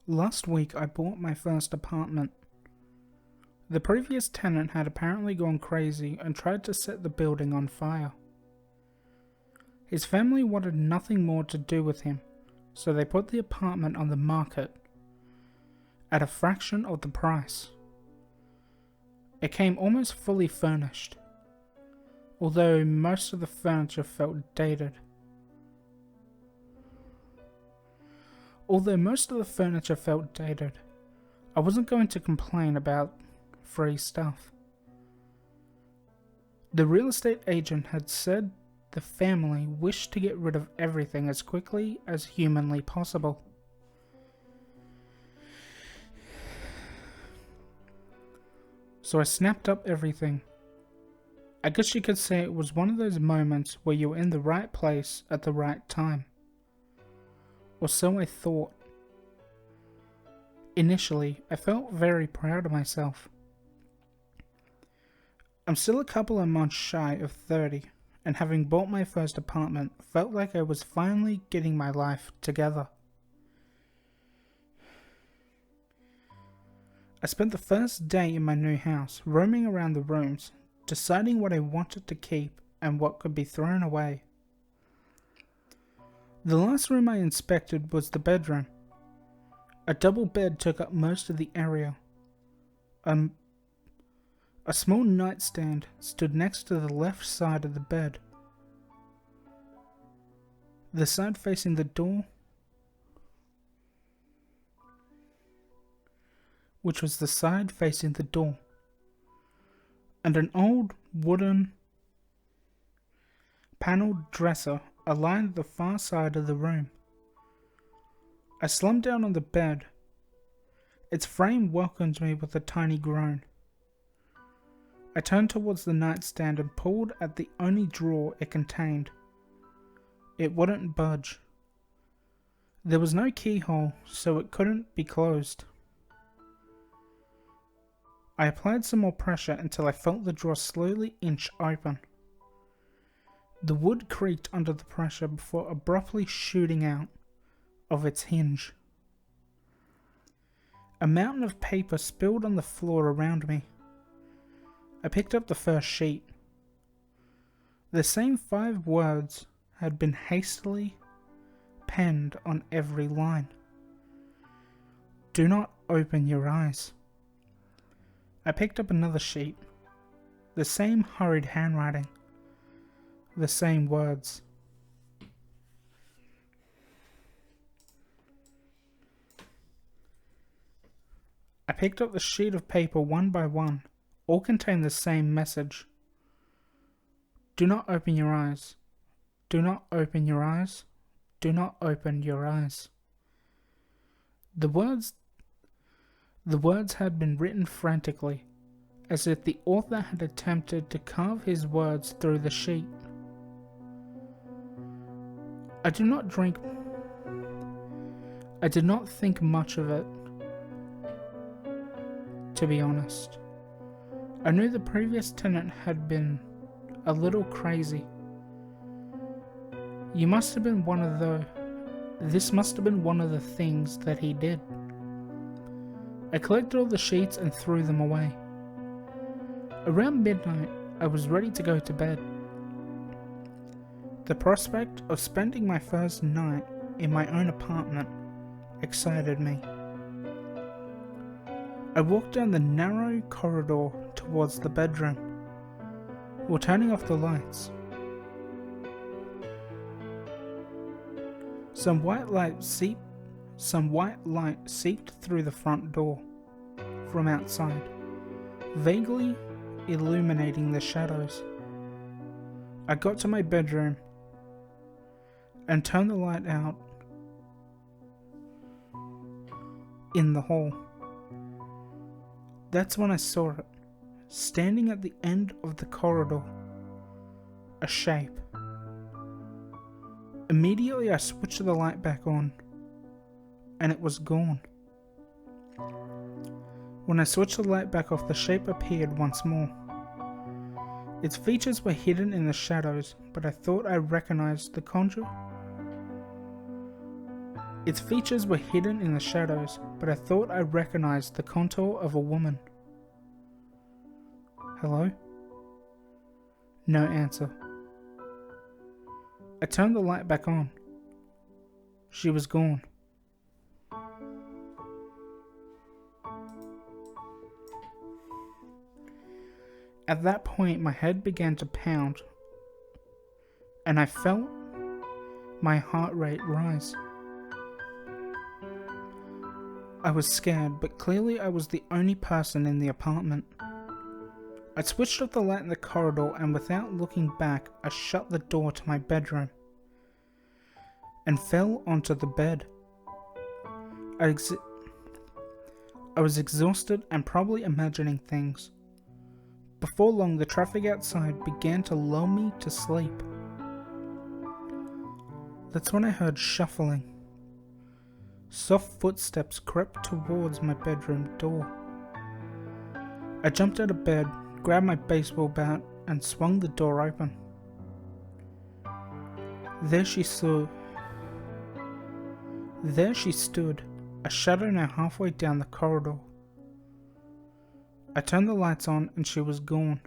Last week I bought my first apartment. The previous tenant had apparently gone crazy and tried to set the building on fire. His family wanted nothing more to do with him, so they put the apartment on the market at a fraction of the price. It came almost fully furnished, although most of the furniture felt dated. I wasn't going to complain about free stuff. The real estate agent had said the family wished to get rid of everything as quickly as humanly possible. So I snapped up everything. I guess you could say it was one of those moments where you're in the right place at the right time. Or so I thought. Initially, I felt very proud of myself. I'm still a couple of months shy of 30, and having bought my first apartment, felt like I was finally getting my life together. I spent the first day in my new house, roaming around the rooms, deciding what I wanted to keep and what could be thrown away. The last room I inspected was the bedroom. A double bed took up most of the area. A small nightstand stood next to the left side of the bed. The side facing the door, which was the side facing the door, and an old wooden panelled dresser aligned the far side of the room. I slumped down on the bed. Its frame welcomed me with a tiny groan. I turned towards the nightstand and pulled at the only drawer it contained. It wouldn't budge. There was no keyhole, so it couldn't be closed. I applied some more pressure until I felt the drawer slowly inch open. The wood creaked under the pressure before abruptly shooting out of its hinge. A mountain of paper spilled on the floor around me. I picked up the first sheet. The same 5 words had been hastily penned on every line. Do not open your eyes. I picked up another sheet. The same hurried handwriting. The same words. I picked up the sheet of paper one by one. All contained the same message. Do not open your eyes. Do not open your eyes. Do not open your eyes. The words had been written frantically, as if the author had attempted to carve his words through the sheet. I did not think much of it, to be honest. I knew the previous tenant had been a little crazy. This must have been one of the things that he did. I collected all the sheets and threw them away. Around midnight, I was ready to go to bed. The prospect of spending my first night in my own apartment excited me. I walked down the narrow corridor towards the bedroom, while turning off the lights. Some white light seeped through the front door from outside, vaguely illuminating the shadows. I got to my bedroom and turned the light out in the hall. That's when I saw it, standing at the end of the corridor, a shape. Immediately I switched the light back on, and it was gone. When I switched the light back off, the shape appeared once more. Its features were hidden in the shadows, but I thought I recognized the contour Its features were hidden in the shadows, but I thought I recognized the contour of a woman. Hello? No answer. I turned the light back on. She was gone. At that point, my head began to pound, and I felt my heart rate rise. I was scared, but clearly I was the only person in the apartment. I switched off the light in the corridor, and without looking back, I shut the door to my bedroom and fell onto the bed. I was exhausted and probably imagining things. Before long, the traffic outside began to lull me to sleep. That's when I heard shuffling. Soft footsteps crept towards my bedroom door. I jumped out of bed, grabbed my baseball bat, and swung the door open. There she stood, a shadow now halfway down the corridor. I turned the lights on and she was gone.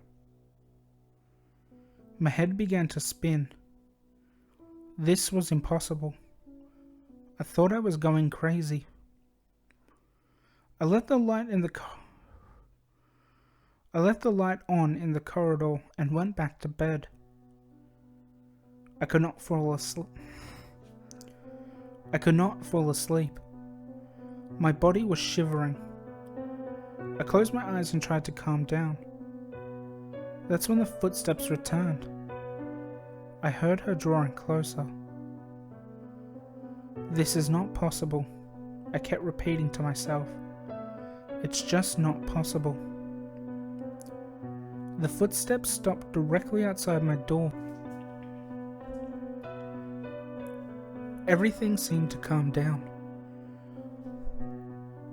My head began to spin. This was impossible. I thought I was going crazy. I left the light on in the corridor and went back to bed. I could not fall asleep. My body was shivering. I closed my eyes and tried to calm down. That's when the footsteps returned. I heard her drawing closer. This is not possible, I kept repeating to myself. It's just not possible. The footsteps stopped directly outside my door. Everything seemed to calm down.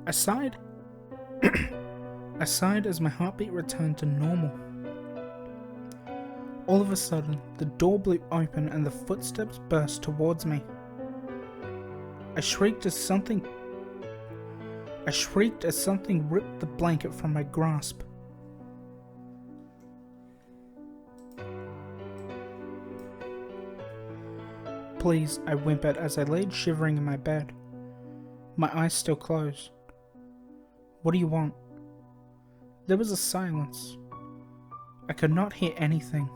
I sighed. I sighed as my heartbeat returned to normal. All of a sudden, the door blew open and the footsteps burst towards me. I shrieked as something ripped the blanket from my grasp. Please, I whimpered as I laid shivering in my bed, my eyes still closed. What do you want? There was a silence. I could not hear anything.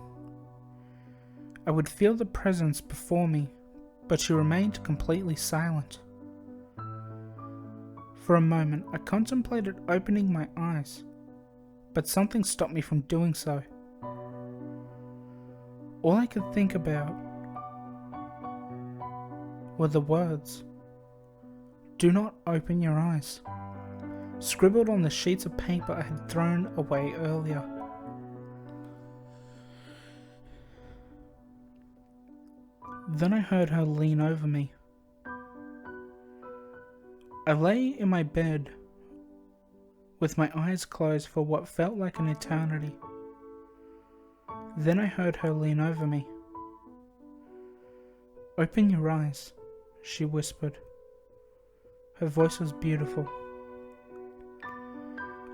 I would feel the presence before me, but she remained completely silent. For a moment, I contemplated opening my eyes, but something stopped me from doing so. All I could think about were the words, "Do not open your eyes," scribbled on the sheets of paper I had thrown away earlier. Then I heard her lean over me. I lay in my bed with my eyes closed for what felt like an eternity. Then I heard her lean over me. "Open your eyes," she whispered. Her voice was beautiful.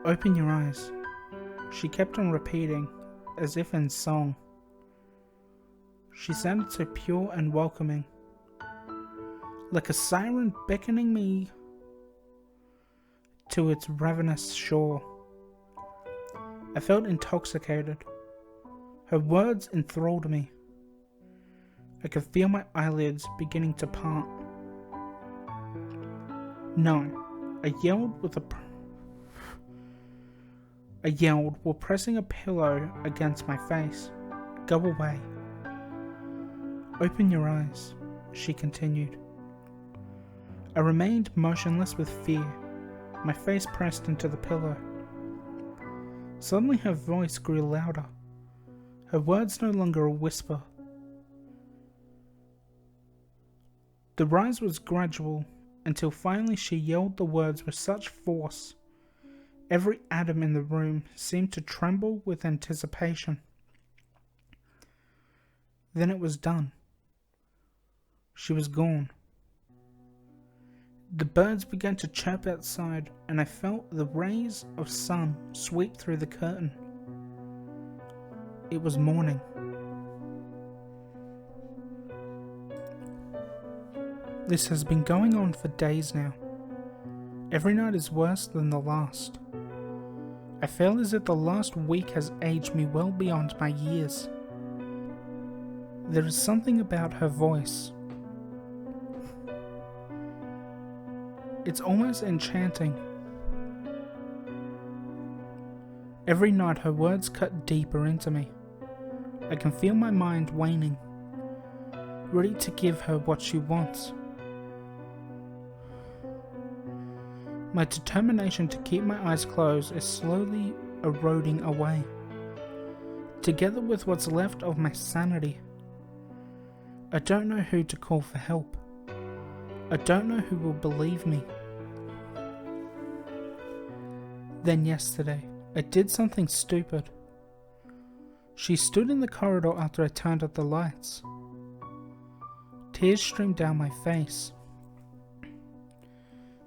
"Open your eyes," she kept on repeating, as if in song. She sounded so pure and welcoming, like a siren beckoning me to its ravenous shore. I felt intoxicated. Her words enthralled me. I could feel my eyelids beginning to part. "No," I yelled while pressing a pillow against my face. "Go away." "Open your eyes," she continued. I remained motionless with fear, my face pressed into the pillow. Suddenly her voice grew louder, her words no longer a whisper. The rise was gradual, until finally she yelled the words with such force, every atom in the room seemed to tremble with anticipation. Then it was done. She was gone. The birds began to chirp outside, and I felt the rays of sun sweep through the curtain. It was morning. This has been going on for days now. Every night is worse than the last. I feel as if the last week has aged me well beyond my years. There is something about her voice. It's almost enchanting. Every night her words cut deeper into me. I can feel my mind waning, ready to give her what she wants. My determination to keep my eyes closed is slowly eroding away, together with what's left of my sanity. I don't know who to call for help. I don't know who will believe me. Then yesterday, I did something stupid. She stood in the corridor after I turned up the lights. Tears streamed down my face.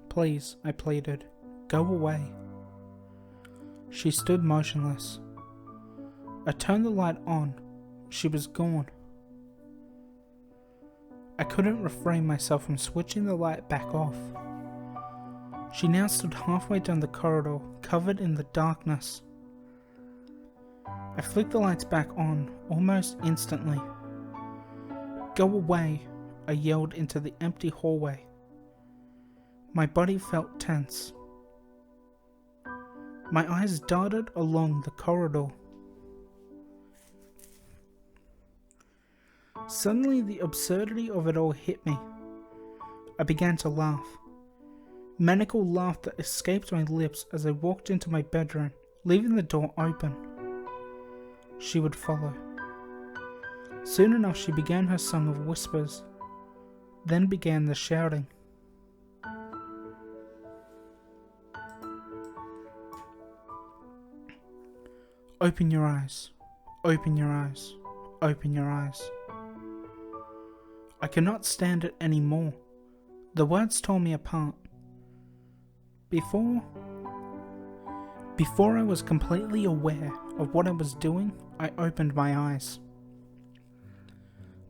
Please, I pleaded, go away. She stood motionless. I turned the light on. She was gone. I couldn't refrain myself from switching the light back off. She now stood halfway down the corridor, covered in the darkness. I flicked the lights back on, almost instantly. Go away, I yelled into the empty hallway. My body felt tense. My eyes darted along the corridor. Suddenly the absurdity of it all hit me. I began to laugh. Maniacal laughter escaped my lips as I walked into my bedroom, leaving the door open. She would follow. Soon enough she began her song of whispers, then began the shouting. Open your eyes, open your eyes, open your eyes. I cannot stand it anymore. The words tore me apart. Before I was completely aware of what I was doing, I opened my eyes.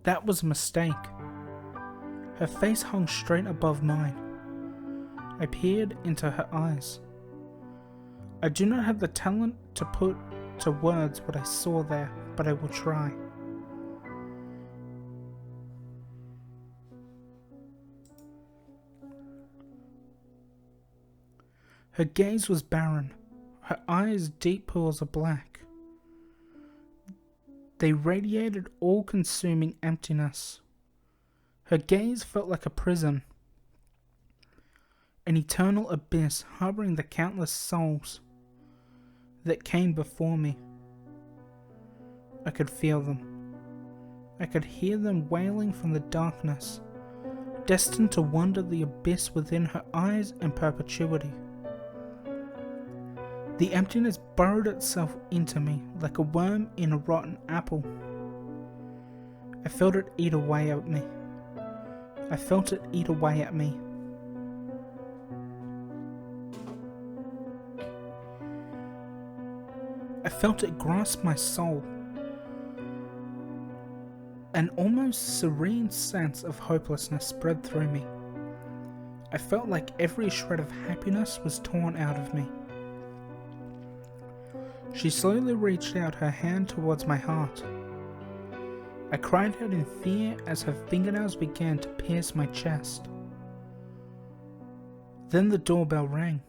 That was a mistake. Her face hung straight above mine. I peered into her eyes. I do not have the talent to put to words what I saw there, but I will try. Her gaze was barren, her eyes deep pools of black. They radiated all-consuming emptiness. Her gaze felt like a prison, an eternal abyss harboring the countless souls that came before me. I could feel them. I could hear them wailing from the darkness, destined to wander the abyss within her eyes in perpetuity. The emptiness burrowed itself into me like a worm in a rotten apple. I felt it eat away at me. I felt it eat away at me. I felt it grasp my soul. An almost serene sense of hopelessness spread through me. I felt like every shred of happiness was torn out of me. She slowly reached out her hand towards my heart. I cried out in fear as her fingernails began to pierce my chest. Then the doorbell rang.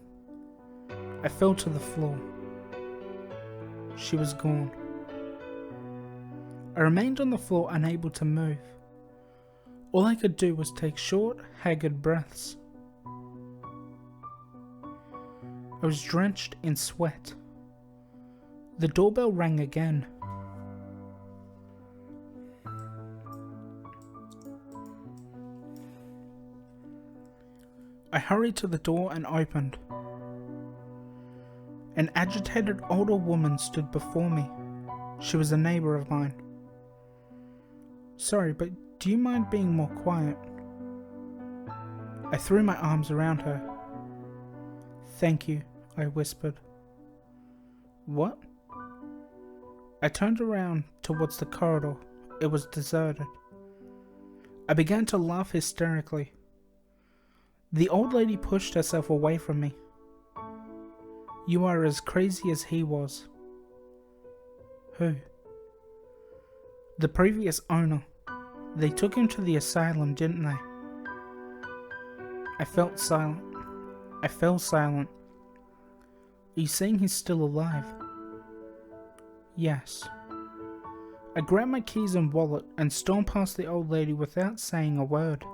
I fell to the floor. She was gone. I remained on the floor, unable to move. All I could do was take short, haggard breaths. I was drenched in sweat. The doorbell rang again. I hurried to the door and opened. An agitated older woman stood before me. She was a neighbour of mine. Sorry, but do you mind being more quiet? I threw my arms around her. "Thank you," I whispered. "What?" I turned around towards the corridor. It was deserted. I began to laugh hysterically. The old lady pushed herself away from me. "You are as crazy as he was." "Who?" "The previous owner. They took him to the asylum, didn't they?" I fell silent. "Are you saying he's still alive?" "Yes." I grabbed my keys and wallet and stormed past the old lady without saying a word.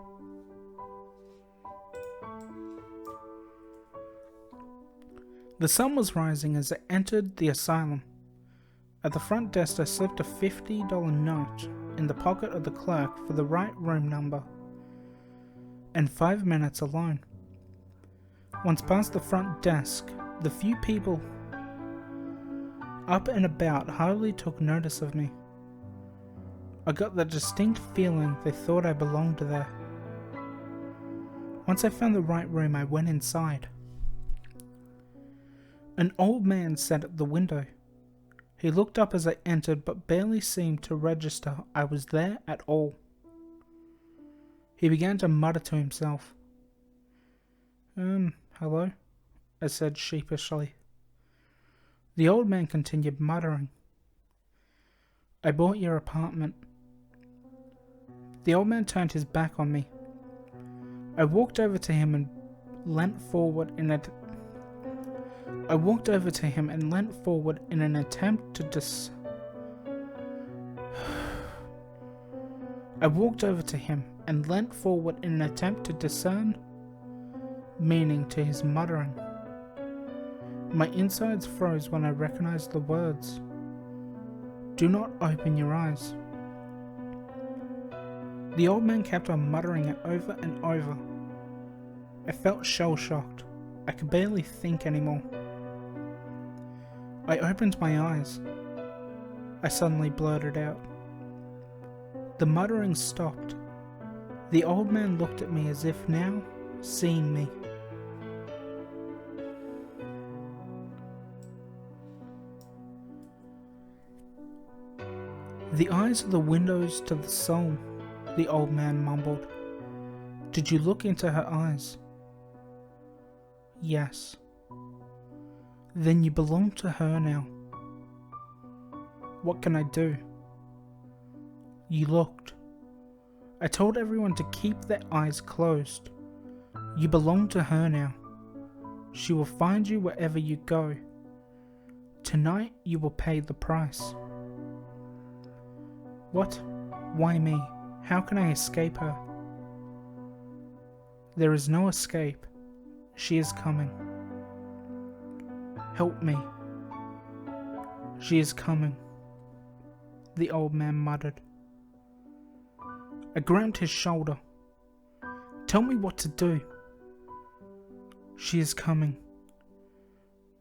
The sun was rising as I entered the asylum. At the front desk I slipped a $50 note in the pocket of the clerk for the right room number and 5 minutes alone. Once past the front desk, the few people up and about hardly took notice of me. I got the distinct feeling they thought I belonged there. Once I found the right room, I went inside. An old man sat at the window. He looked up as I entered but barely seemed to register I was there at all. He began to mutter to himself. Hello?" I said sheepishly. The old man continued muttering. "I bought your apartment." The old man turned his back on me. I walked over to him and leant forward in an attempt to discern meaning to his muttering. My insides froze when I recognized the words. "Do not open your eyes." The old man kept on muttering it over and over. I felt shell-shocked. I could barely think anymore. I opened my eyes. I suddenly blurted out. The muttering stopped. The old man looked at me as if now seeing me. "The eyes are the windows to the soul," the old man mumbled. "Did you look into her eyes?" "Yes." "Then you belong to her now." "What can I do?" "You looked. I told everyone to keep their eyes closed. You belong to her now. She will find you wherever you go. Tonight you will pay the price." "What? Why me? How can I escape her?" "There is no escape. She is coming." "Help me." "She is coming," the old man muttered. I grabbed his shoulder. "Tell me what to do." "She is coming."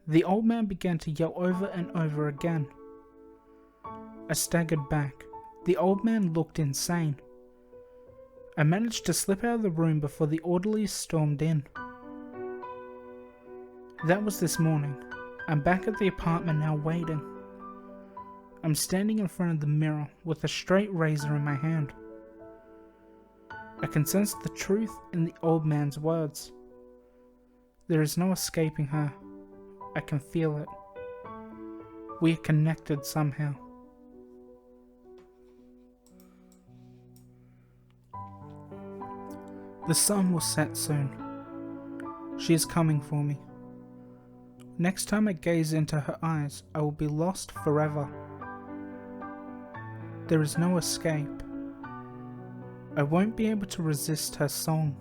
The old man began to yell over and over again. I staggered back. The old man looked insane. I managed to slip out of the room before the orderlies stormed in. That was this morning. I'm back at the apartment now waiting. I'm standing in front of the mirror with a straight razor in my hand. I can sense the truth in the old man's words. There is no escaping her. I can feel it. We are connected somehow. The sun will set soon. She is coming for me. Next time I gaze into her eyes, I will be lost forever. There is no escape. I won't be able to resist her song.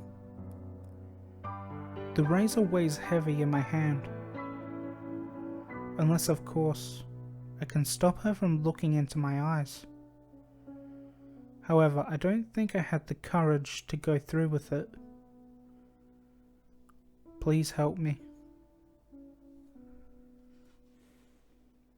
The razor weighs heavy in my hand. Unless, of course, I can stop her from looking into my eyes. However, I don't think I had the courage to go through with it. Please help me.